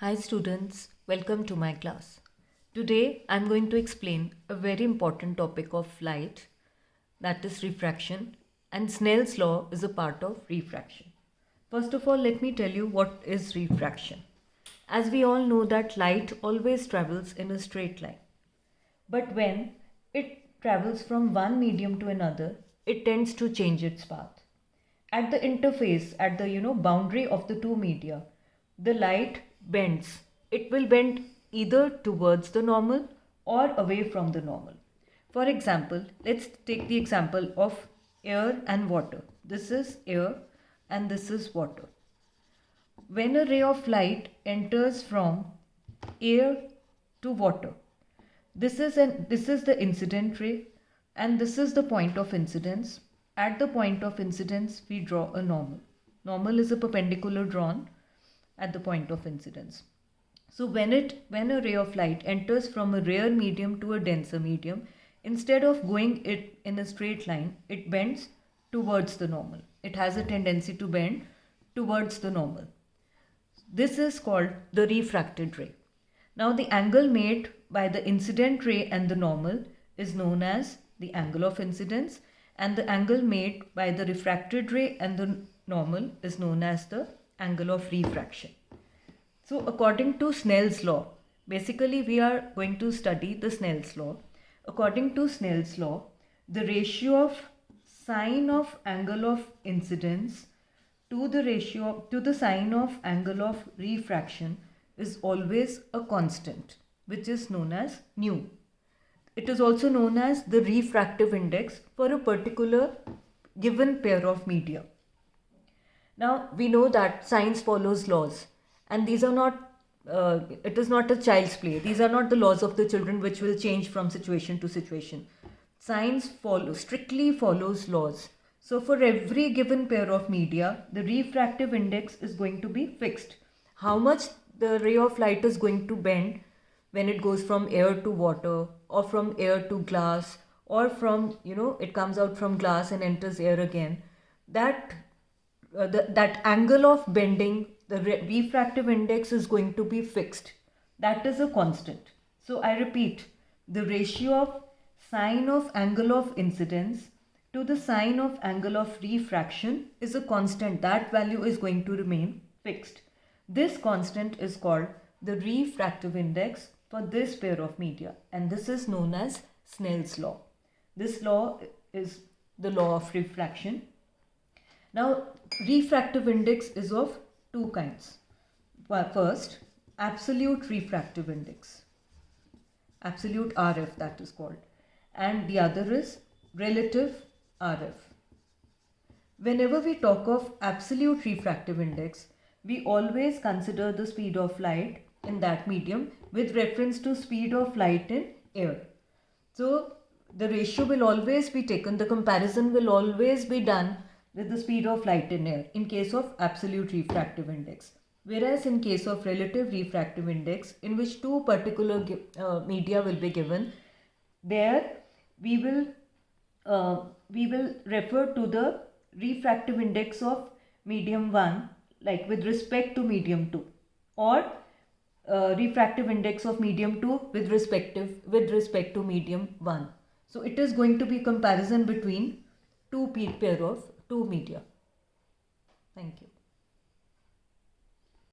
Hi students, welcome to my class. Today I am going to explain a very important topic of light, that is refraction, and Snell's law is a part of refraction. First of all, let me tell you what is refraction. As we all know that light always travels in a straight line. But when it travels from one medium to another, it tends to change its path. At the interface, at the boundary of the two media, the light bends. It will bend either towards the normal or away from the normal. For example, let's take the example of air and water. This is air and this is water. When a ray of light enters from air to water, this is the incident ray and this is the point of incidence. At the point of incidence, we draw a normal. Normal is a perpendicular drawn at the point of incidence. So when a ray of light enters from a rare medium to a denser medium, instead of going it in a straight line, it bends towards the normal. It has a tendency to bend towards the normal. This is called the refracted ray. Now the angle made by the incident ray and the normal is known as the angle of incidence, and the angle made by the refracted ray and the normal is known as the angle of refraction. So according to Snell's law, basically we are going to study the Snell's law. According to Snell's law, the ratio of sine of angle of incidence to the sine of angle of refraction is always a constant, which is known as nu. It is also known as the refractive index for a particular given pair of media. Now we know that science follows laws, and these are not, it is not a child's play. These are not the laws of the children which will change from situation to situation. Science strictly follows laws. So for every given pair of media, the refractive index is going to be fixed. How much the ray of light is going to bend when it goes from air to water, or from air to glass, or from, it comes out from glass and enters air again, that angle of bending, the refractive index is going to be fixed. That is a constant. So I repeat, the ratio of sine of angle of incidence to the sine of angle of refraction is a constant. That value is going to remain fixed. This constant is called the refractive index for this pair of media, and this is known as Snell's law. This law is the law of refraction. Now, refractive index is of two kinds. First, absolute refractive index, absolute RF that is called, and the other is relative RF. Whenever we talk of absolute refractive index, we always consider the speed of light in that medium with reference to speed of light in air. So the ratio will always be taken, the comparison will always be done with the speed of light in air in case of absolute refractive index. Whereas in case of relative refractive index, in which two particular media will be given, there we will refer to the refractive index of medium 1, like with respect to medium 2, or refractive index of medium 2 with respect to medium 1. So it is going to be comparison between two pair of two media. Thank you.